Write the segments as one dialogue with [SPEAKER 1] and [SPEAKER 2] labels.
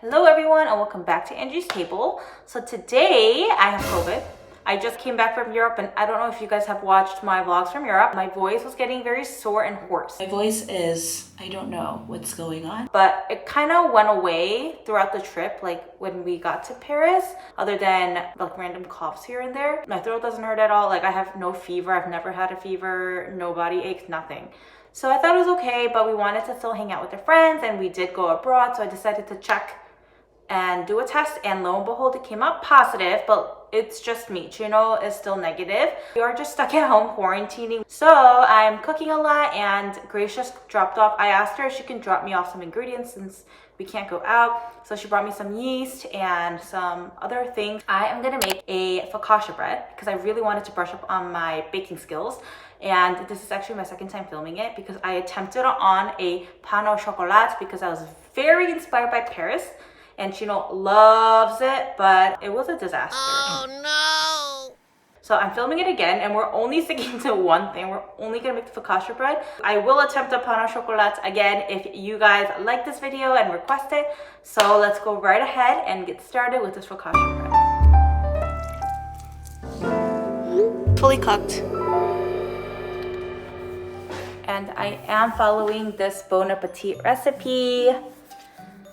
[SPEAKER 1] Hello everyone and welcome back to Angie's Table. So today I have COVID. I just came back from Europe and I don't know if you guys have watched my vlogs from Europe. My voice was getting very sore and hoarse.
[SPEAKER 2] My voice is, I don't know what's going on.
[SPEAKER 1] But it kind of went away throughout the trip, like when we got to Paris, other than like random coughs here and there. My throat doesn't hurt at all. Like I have no fever. I've never had a fever, no body aches, nothing. So I thought it was okay, but we wanted to still hang out with our friends and we did go abroad. So I decided to check and do a test, and lo and behold, it came out positive, but it's just me. Chino is still negative. We are just stuck at home quarantining. So I'm cooking a lot, and Grace just dropped off. I asked her if she can drop me off some ingredients since we can't go out. So she brought me some yeast and some other things. I am gonna make a focaccia bread because I really wanted to brush up on my baking skills. And this is actually my second time filming it because I attempted on a pan au chocolat because I was very inspired by Paris. And Chino loves it, but it was a disaster.
[SPEAKER 3] Oh no!
[SPEAKER 1] So I'm filming it again, and we're only sticking to one thing. We're only gonna make the focaccia bread. I will attempt a pan au chocolat again if you guys like this video and request it. So let's go right ahead and get started with this focaccia bread. Fully cooked. And I am following this Bon Appetit recipe.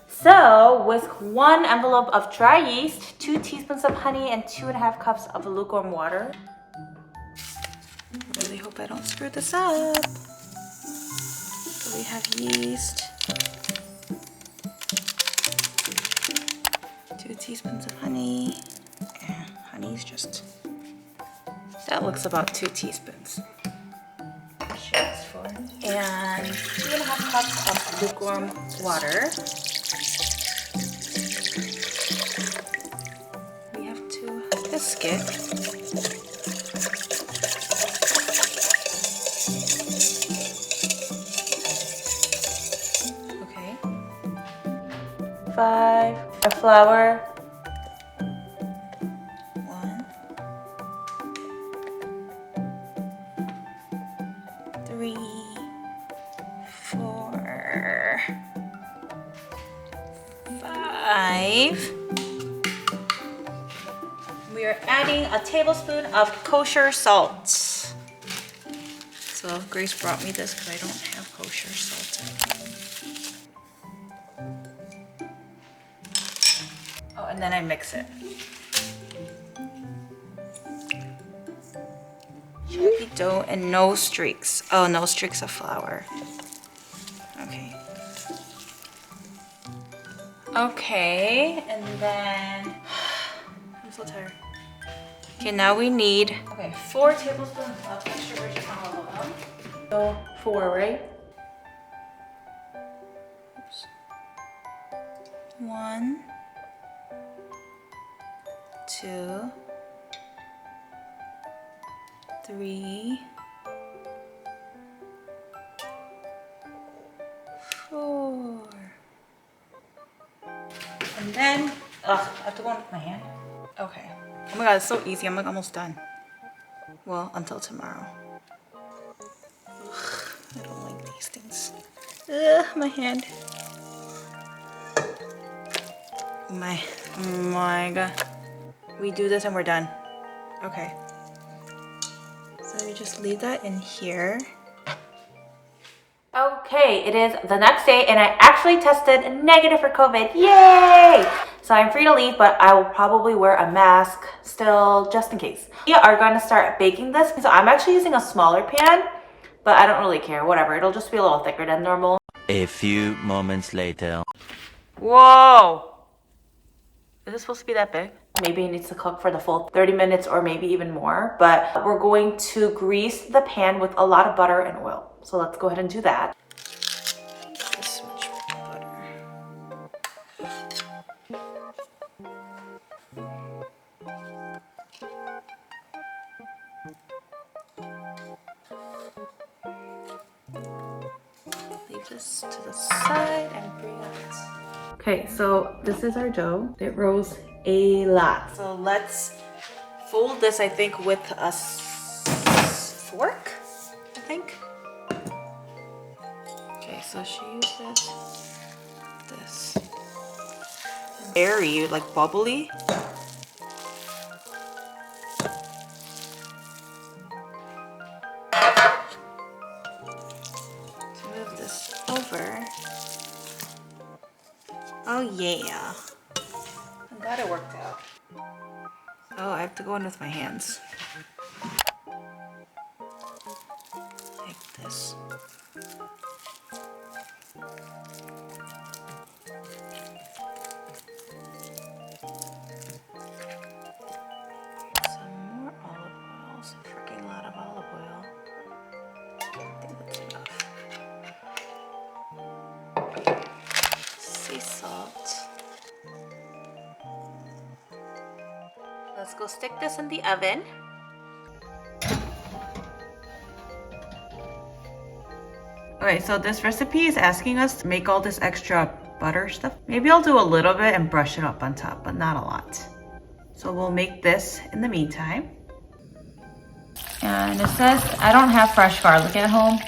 [SPEAKER 1] So, whisk 1 envelope of dry yeast, 2 teaspoons of honey, and 2.5 cups of lukewarm water. I really hope I don't screw this up. So we have yeast, 2 teaspoons of honey, and honey's just, that looks about 2 teaspoons. And 2.5 cups of lukewarm water. Biscuit. Okay. 5 of flour. 1, 3, 4, 5. We are adding a tablespoon of kosher salt. So Grace brought me this because I don't have kosher salt. Oh, and then I mix it. Chunky dough and no streaks. Oh, no streaks of flour. Okay. Okay, and then I'm so tired. Okay, now we need 4 tablespoons of extra virgin olive oil. So 4, right? Oops. 1, 2, 3, 4. And then, I have to go in with my hand. Okay. Oh my god, it's so easy. I'm like almost done. Well, until tomorrow. Ugh, I don't like these things. Ugh, my hand. Oh my god. We do this and we're done. Okay. So we just leave that in here. Okay, it is the next day and I actually tested negative for COVID. Yay! So I'm free to leave, but I will probably wear a mask still just in case. We are going to start baking this. So I'm actually using a smaller pan, but I don't really care. Whatever, it'll just be a little thicker than normal.
[SPEAKER 4] A few moments later.
[SPEAKER 1] Whoa! Is it supposed to be that big? Maybe it needs to cook for the full 30 minutes or maybe even more, but we're going to grease the pan with a lot of butter and oil. So let's go ahead and do that. This much butter. Leave this to the side and bring it. Okay, so this is our dough. It rose a lot. So let's fold this, I think, with a fork, I think. Okay, so she uses this. airy, like bubbly. Move this over. Oh yeah. I'm glad it worked out. Oh, I have to go in with my hands. Like this. Some more olive oil. Some freaking lot of olive oil. I think that's enough. Sea salt. Let's go stick this in the oven. Okay, so this recipe is asking us to make all this extra butter stuff. Maybe I'll do a little bit and brush it up on top, but not a lot. So we'll make this in the meantime. And it says I don't have fresh garlic at home.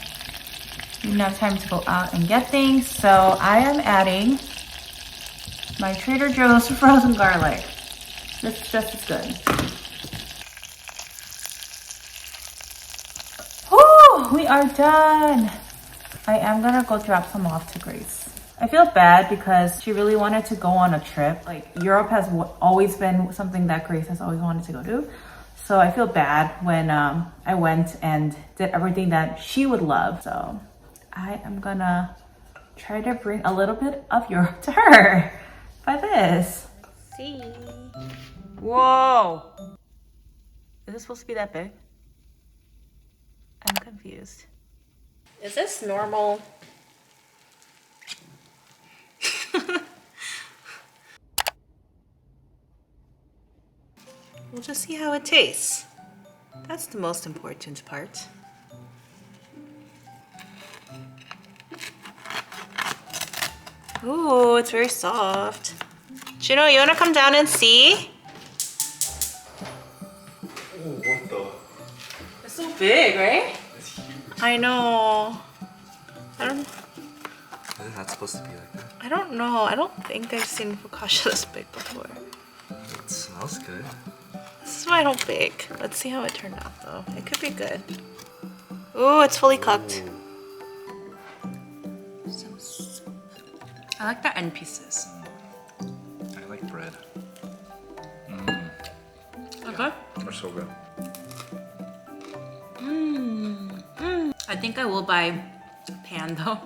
[SPEAKER 1] Didn't have time to go out and get things, so I am adding my Trader Joe's frozen garlic. This is just as good. Whew, we are done. I am gonna go drop some off to Grace. I feel bad because she really wanted to go on a trip. Like Europe has always been something that Grace has always wanted to go to. So I feel bad when I went and did everything that she would love. So I am gonna try to bring a little bit of Europe to her by this. See? Whoa! Is this supposed to be that big? I'm confused. Is this normal? We'll just see how it tastes. That's the most important part. Ooh, it's very soft. Chino, you wanna come down and see?
[SPEAKER 5] Oh, what the?
[SPEAKER 1] It's so big, right?
[SPEAKER 5] It's huge.
[SPEAKER 1] I know. I don't.
[SPEAKER 5] Is it not supposed to be like that?
[SPEAKER 1] I don't know. I don't think I've seen focaccia this big before.
[SPEAKER 5] It smells good.
[SPEAKER 1] This is why I don't bake. Let's see how it turned out, though. It could be good. Ooh, it's fully cooked. I like the end pieces.
[SPEAKER 5] I like bread.
[SPEAKER 1] Okay.
[SPEAKER 5] They're so good.
[SPEAKER 1] I think I will buy a pan though.